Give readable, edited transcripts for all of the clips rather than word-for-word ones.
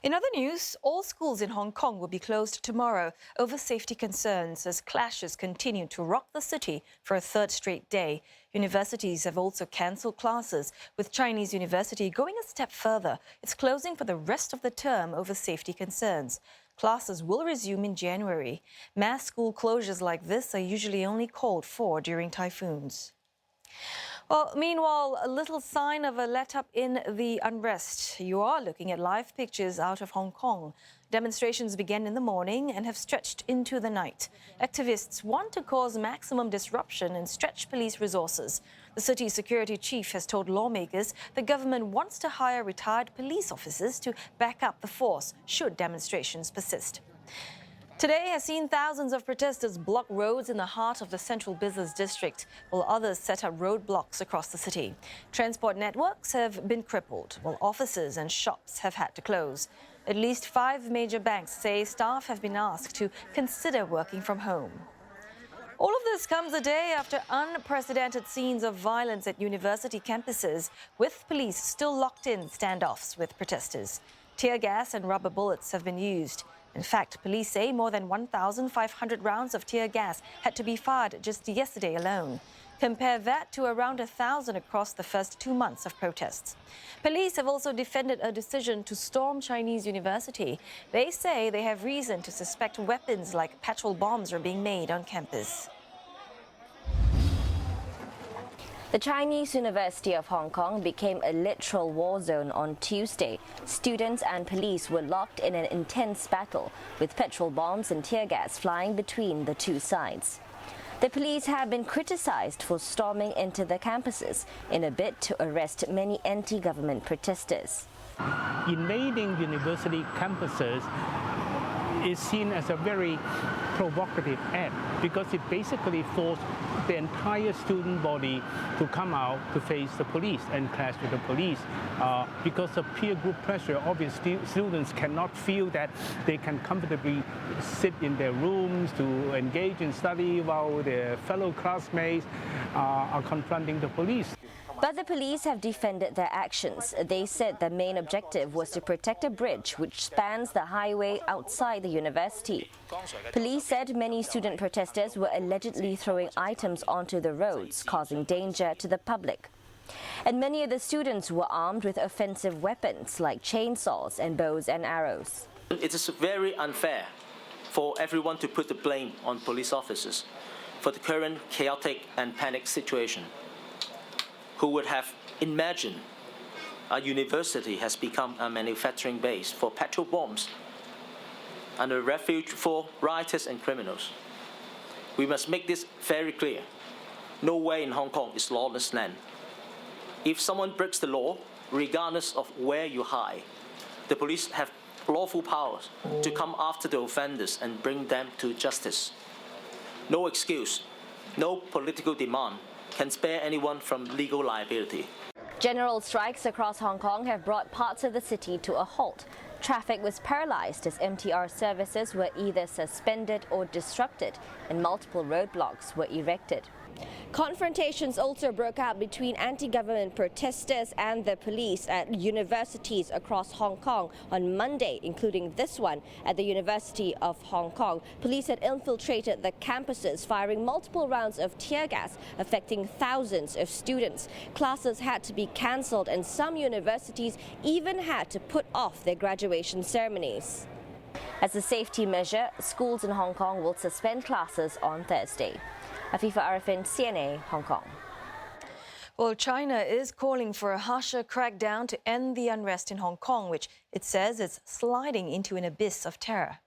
In other news, all schools in Hong Kong will be closed tomorrow over safety concerns as clashes continue to rock the city for a third straight day. Universities have also cancelled classes, with Chinese University going a step further. It's closing for the rest of the term over safety concerns. Classes will resume in January. Mass school closures like this are usually only called for during typhoons. Well, meanwhile, a little sign of a let-up in the unrest. You are looking at live pictures out of Hong Kong. Demonstrations began in the morning and have stretched into the night. Activists want to cause maximum disruption and stretch police resources. The city's security chief has told lawmakers the government wants to hire retired police officers to back up the force should demonstrations persist. Today has seen thousands of protesters block roads in the heart of the central business district, while others set up roadblocks across the city. Transport networks have been crippled, while offices and shops have had to close. At least 5 major banks say staff have been asked to consider working from home. All of this comes a day after unprecedented scenes of violence at university campuses, with police still locked in standoffs with protesters. Tear gas and rubber bullets have been used. In fact, police say more than 1,500 rounds of tear gas had to be fired just yesterday alone. Compare that to around 1,000 across the first 2 months of protests. Police have also defended a decision to storm Chinese University. They say they have reason to suspect weapons like petrol bombs are being made on campus. The Chinese University of Hong Kong became a literal war zone on Tuesday. Students and police were locked in an intense battle, with petrol bombs and tear gas flying between the two sides. The police have been criticized for storming into the campuses in a bid to arrest many anti-government protesters. Invading university campuses is seen as a very provocative act because it basically forced the entire student body to come out to face the police and clash with the police. Because of peer group pressure, obviously students cannot feel that they can comfortably sit in their rooms to engage in study while their fellow classmates are confronting the police. But the police have defended their actions. They said the main objective was to protect a bridge which spans the highway outside the university. Police said many student protesters were allegedly throwing items onto the roads, causing danger to the public. And many of the students were armed with offensive weapons like chainsaws and bows and arrows. It is very unfair for everyone to put the blame on police officers for the current chaotic and panic situation. Who would have imagined a university has become a manufacturing base for petrol bombs and a refuge for rioters and criminals? We must make this very clear. Nowhere in Hong Kong is lawless land. If someone breaks the law, regardless of where you hide, the police have lawful powers to come after the offenders and bring them to justice. No excuse, no political demand can spare anyone from legal liability. General strikes across Hong Kong have brought parts of the city to a halt. Traffic was paralyzed as MTR services were either suspended or disrupted, and multiple roadblocks were erected. Confrontations also broke out between anti-government protesters and the police at universities across Hong Kong on Monday, including this one at the University of Hong Kong. Police had infiltrated the campuses, firing multiple rounds of tear gas, affecting thousands of students. Classes had to be cancelled, and some universities even had to put off their graduation ceremonies. As a safety measure, schools in Hong Kong will suspend classes on Thursday. Afifa Arifin, CNA, Hong Kong. Well, China is calling for a harsher crackdown to end the unrest in Hong Kong, which it says is sliding into an abyss of terror.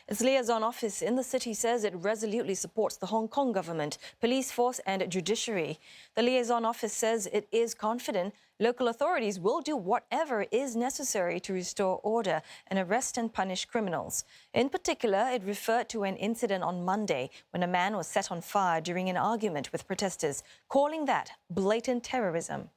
Its liaison office in the city says it resolutely supports the Hong Kong government, police force and judiciary. The liaison office says it is confident local authorities will do whatever is necessary to restore order and arrest and punish criminals. In particular, it referred to an incident on Monday when a man was set on fire during an argument with protesters, calling that blatant terrorism.